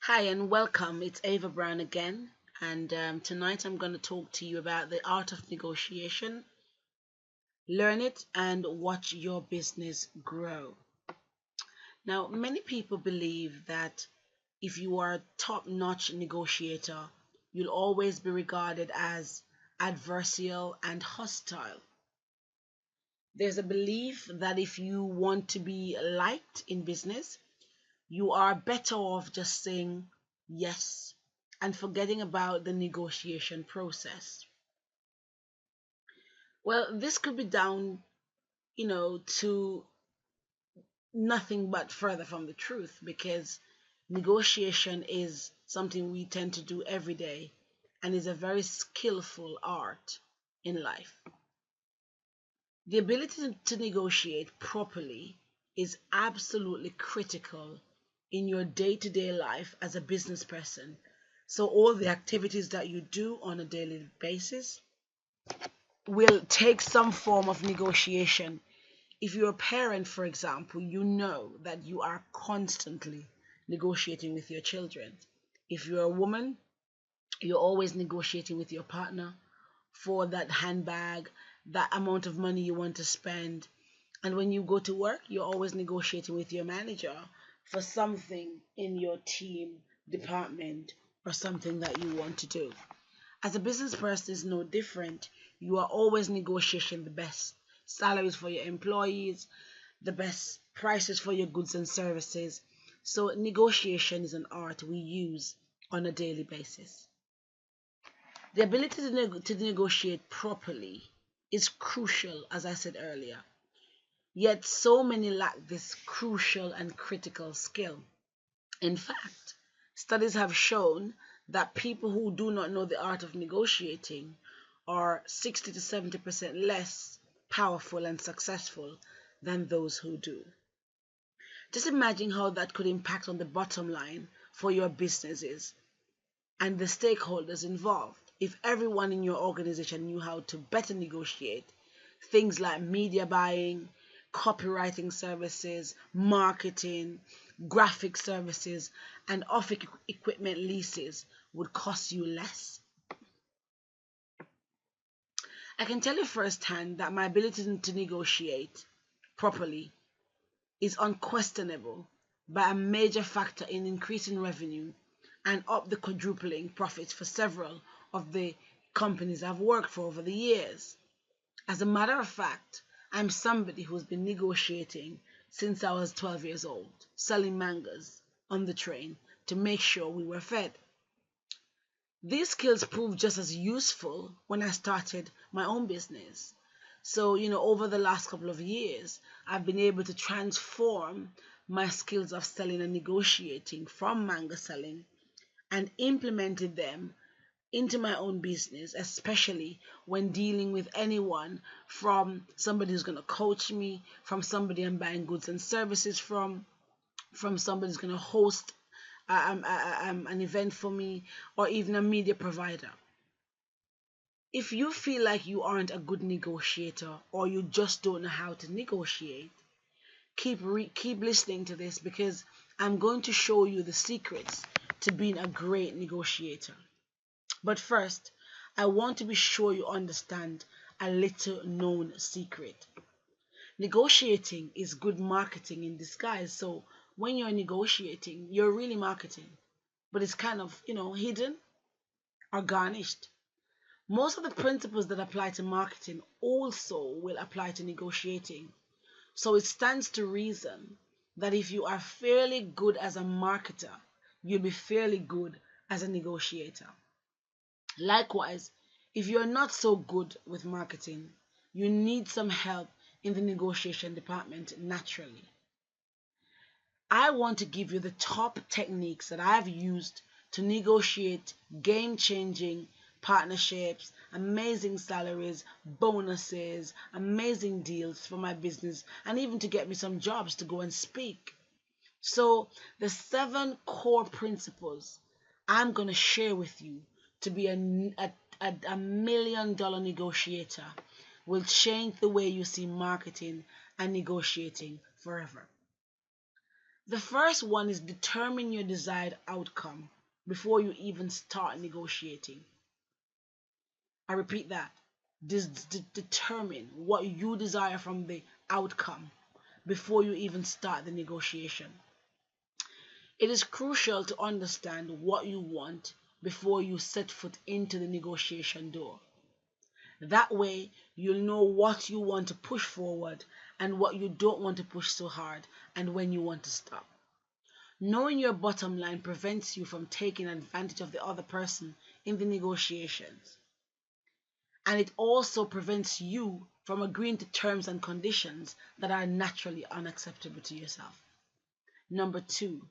Hi and welcome. It's Ava Brown again, and tonight I'm going to talk to you about the art of negotiation. Learn it and watch your business grow. Now, many people believe that if you are a top notch negotiator, you'll always be regarded as adversarial and hostile. There's a belief that if you want to be liked in business, you are better off just saying yes and forgetting about the negotiation process. Well, this could be down, to nothing but further from the truth because negotiation is something we tend to do every day and is a very skillful art in life. The ability to negotiate properly is absolutely critical in your day to day life as a business person. So, all the activities that you do on a daily basis will take some form of negotiation. If you're a parent, for example, you know that you are constantly negotiating with your children. If you're a woman, you're always negotiating with your partner for that handbag, that amount of money you want to spend. And when you go to work, you're always negotiating with your manager for something in your team, department, or something that you want to do. As a business person, it's no different. You are always negotiating the best salaries for your employees, the best prices for your goods and services. So, negotiation is an art we use on a daily basis. The ability to negotiate properly is crucial, as I said earlier. Yet, so many lack this crucial and critical skill. In fact, studies have shown that people who do not know the art of negotiating are 60 to 70% less powerful and successful than those who do. Just imagine how that could impact on the bottom line for your businesses and the stakeholders involved if everyone in your organization knew how to better negotiate things like media buying, copywriting services, marketing, graphic services, and office equipment leases would cost you less. I can tell you firsthand that my ability to negotiate properly is unquestionable, but a major factor in increasing revenue and up the quadrupling profits for several of the companies I've worked for over the years. As a matter of fact, I'm somebody who's been negotiating since I was 12 years old, selling mangas on the train to make sure we were fed. These skills proved just as useful when I started my own business. So, over the last couple of years, I've been able to transform my skills of selling and negotiating from manga selling and implemented them into my own business, especially when dealing with anyone from somebody who's going to coach me, from somebody I'm buying goods and services from somebody who's going to host an event for me, or even a media provider. If you feel like you aren't a good negotiator or you just don't know how to negotiate, keep listening to this because I'm going to show you the secrets to being a great negotiator. But first, I want to be sure you understand a little known secret. Negotiating is good marketing in disguise. So when you're negotiating, you're really marketing, but it's kind of, hidden or garnished. Most of the principles that apply to marketing also will apply to negotiating. So it stands to reason that if you are fairly good as a marketer, you'll be fairly good as a negotiator. Likewise, if you're not so good with marketing, you need some help in the negotiation department naturally. I want to give you the top techniques that I've used to negotiate game changing partnerships, amazing salaries, bonuses, amazing deals for my business, and even to get me some jobs to go and speak. So, the 7 core principles I'm going to share with you to be a $1 million negotiator will change the way you see marketing and negotiating forever. The first one is determine your desired outcome before you even start negotiating. I repeat that. Determine what you desire from the outcome before you even start the negotiation. It is crucial to understand what you want before you set foot into the negotiation door. That way, you'll know what you want to push forward and what you don't want to push so hard, and when you want to stop. Knowing your bottom line prevents you from taking advantage of the other person in the negotiations. And it also prevents you from agreeing to terms and conditions that are naturally unacceptable to yourself. Number two,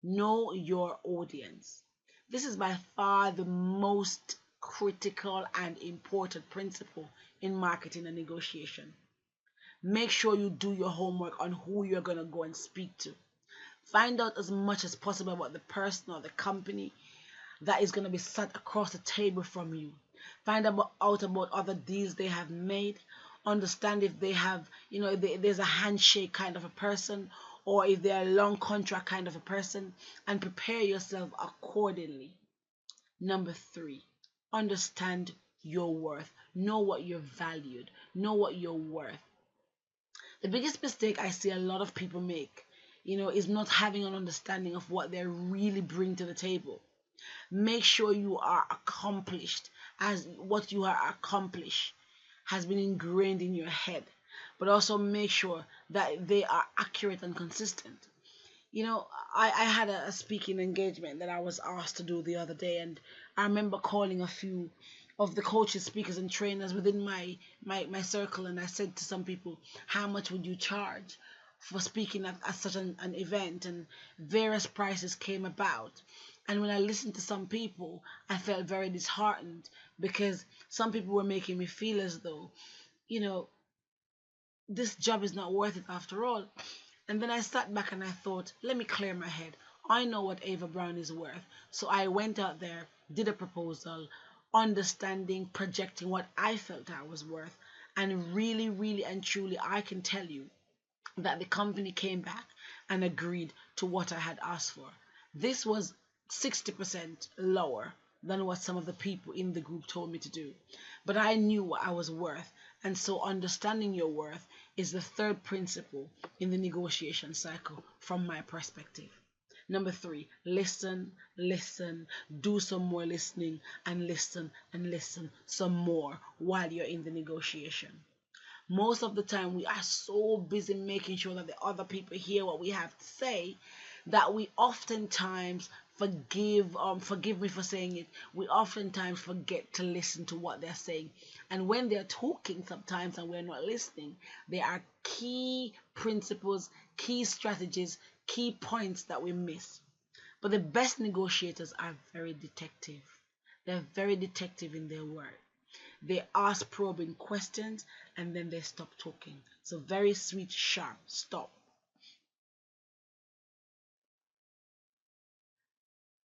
know your audience. This is by far the most critical and important principle in marketing and negotiation. Make sure you do your homework on who you're going to go and speak to. Find out as much as possible about the person or the company that is going to be sat across the table from you. Find out about other deals they have made. Understand if they have, there's a handshake kind of a person, or if they're a long contract kind of a person, and prepare yourself accordingly. Number three, understand your worth. Know what you're valued. Know what you're worth. The biggest mistake I see a lot of people make, is not having an understanding of what they really bring to the table. Make sure you are accomplished, as what you are accomplished has been ingrained in your head, but also make sure that they are accurate and consistent. I had a speaking engagement that I was asked to do the other day, and I remember calling a few of the coaches, speakers, and trainers within my circle, and I said to some people, how much would you charge for speaking at such an event? And various prices came about. And when I listened to some people, I felt very disheartened, because some people were making me feel as though, you know, this job is not worth it after all. And then I sat back and I thought, let me clear my head. I know what Ava Brown is worth. So I went out there, did a proposal, understanding, projecting what I felt I was worth. And really, really and truly, I can tell you that the company came back and agreed to what I had asked for. This was 60% lower than what some of the people in the group told me to do. But I knew what I was worth. And so understanding your worth is the third principle in the negotiation cycle from my perspective. Number three, listen, listen, do some more listening, and listen some more while you're in the negotiation. Most of the time, we are so busy making sure that the other people hear what we have to say that we oftentimes forgive me for saying it, we oftentimes forget to listen to what they're saying. And when they're talking sometimes and we're not listening, there are key principles, key strategies, key points that we miss. But the best negotiators are very detective. They're very detective in their work. They ask probing questions and then they stop talking. So very sweet, sharp, stop.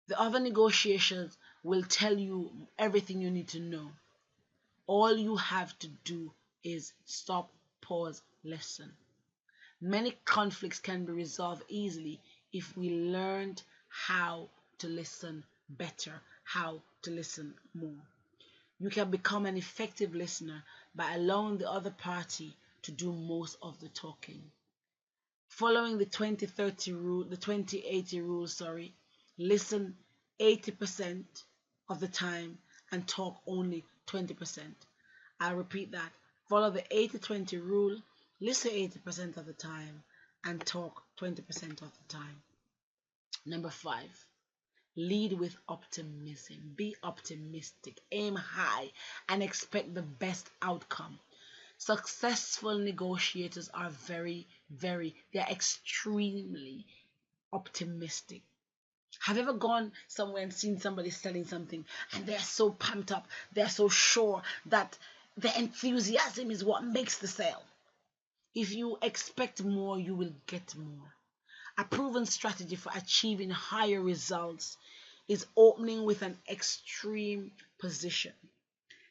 The other negotiations will tell you everything you need to know. All you have to do is stop, pause, listen. Many conflicts can be resolved easily if we learned how to listen better, how to listen more. You can become an effective listener by allowing the other party to do most of the talking. Following the 2030 rule, the 2080 rule, listen 80% of the time and talk only 20%. I'll repeat that. Follow the 80-20 rule, listen 80% of the time and talk 20% of the time. Number five, lead with optimism. Be optimistic, aim high, and expect the best outcome. Successful negotiators are they're extremely optimistic. Have you ever gone somewhere and seen somebody selling something and they're so pumped up, they're so sure that the enthusiasm is what makes the sale? If you expect more, you will get more. A proven strategy for achieving higher results is opening with an extreme position.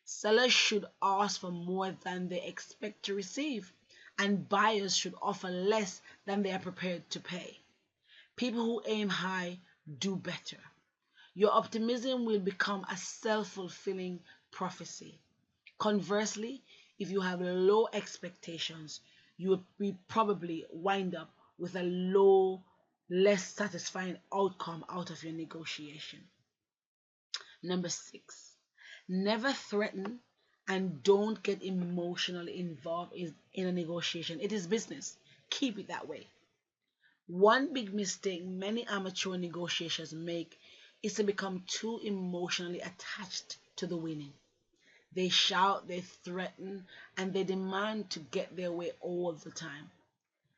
Sellers should ask for more than they expect to receive, and buyers should offer less than they are prepared to pay. People who aim high do better. Your optimism will become a self-fulfilling prophecy. Conversely, if you have low expectations, you will probably wind up with a low, less satisfying outcome out of your negotiation. Number 6, never threaten and don't get emotionally involved in a negotiation. It is business. Keep it that way. One big mistake many amateur negotiators make is to become too emotionally attached to the winning. They shout, they threaten, and they demand to get their way all the time.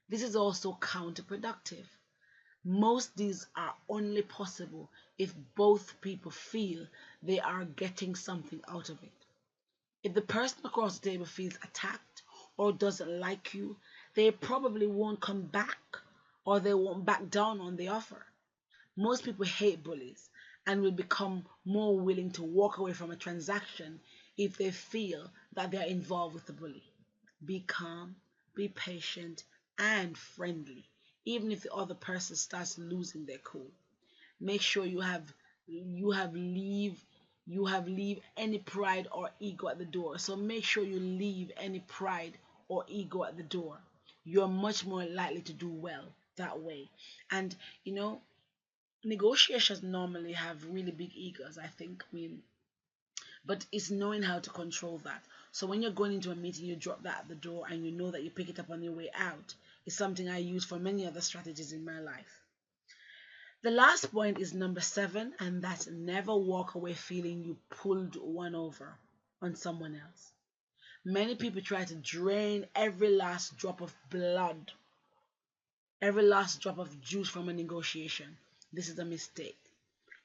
This is also counterproductive. Most deals are only possible if both people feel they are getting something out of it. If the person across the table feels attacked or doesn't like you, they probably won't come back or they won't back down on the offer. Most people hate bullies and will become more willing to walk away from a transaction if they feel that they are involved with the bully. Be calm, be patient, and friendly, even if the other person starts losing their cool. Make sure you have leave any pride or ego at the door. So make sure you leave any pride or ego at the door. You're much more likely to do well that way. And you know, negotiations normally have really big egos, I think. But it's knowing how to control that. So when you're going into a meeting, you drop that at the door and you know that you pick it up on your way out. It's something I use for many other strategies in my life. The last point is number 7, and that's never walk away feeling you pulled one over on someone else. Many people try to drain every last drop of blood, every last drop of juice from a negotiation. This is a mistake.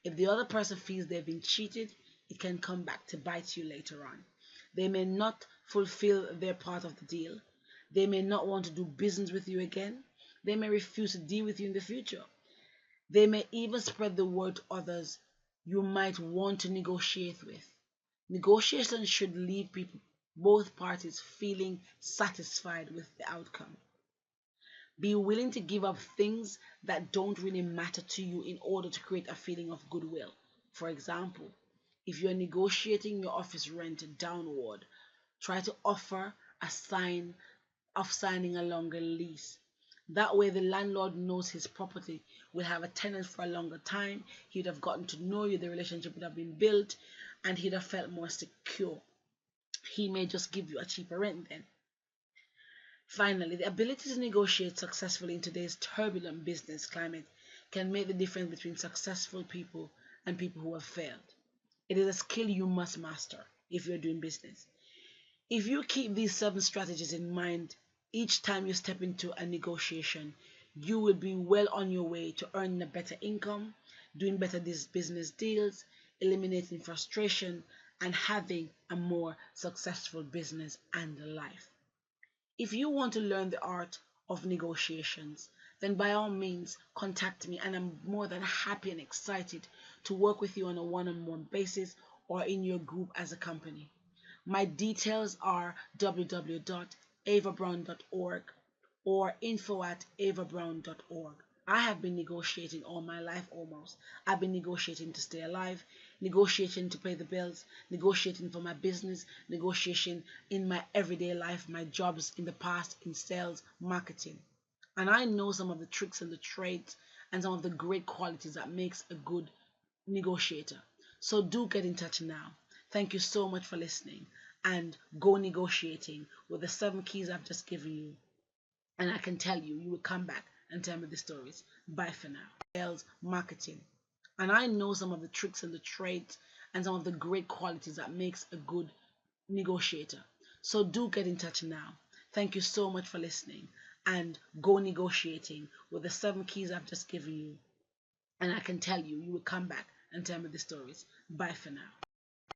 If the other person feels they've been cheated, it can come back to bite you later on. They may not fulfill their part of the deal. They may not want to do business with you again. They may refuse to deal with you in the future. They may even spread the word to others you might want to negotiate with. Negotiations should leave both parties feeling satisfied with the outcome. Be willing to give up things that don't really matter to you in order to create a feeling of goodwill. For example, if you're negotiating your office rent downward, try to offer a sign of signing a longer lease. That way the landlord knows his property will have a tenant for a longer time. He'd have gotten to know you, the relationship would have been built, and he'd have felt more secure. He may just give you a cheaper rent then. Finally, the ability to negotiate successfully in today's turbulent business climate can make the difference between successful people and people who have failed. It is a skill you must master if you're doing business. If you keep these 7 strategies in mind each time you step into a negotiation, you will be well on your way to earning a better income, doing better these business deals, eliminating frustration, and having a more successful business and life. If you want to learn the art of negotiations, then by all means contact me, and I'm more than happy and excited to work with you on a one-on-one basis or in your group as a company. My details are www.avabrown.org or info@avabrown.org. I have been negotiating all my life almost. I've been negotiating to stay alive, negotiating to pay the bills, negotiating for my business, negotiating in my everyday life, my jobs in the past in sales, marketing. And I know some of the tricks and the trades and some of the great qualities that makes a good negotiator. So do get in touch now. Thank you so much for listening, and go negotiating with the 7 keys I've just given you. And I can tell you, you will come back and tell me the stories. Bye for now. Sales, marketing. And I know some of the tricks and the trades and some of the great qualities that makes a good negotiator. So do get in touch now. Thank you so much for listening, and go negotiating with the 7 keys I've just given you. And I can tell you, you will come back and tell me the stories. Bye for now.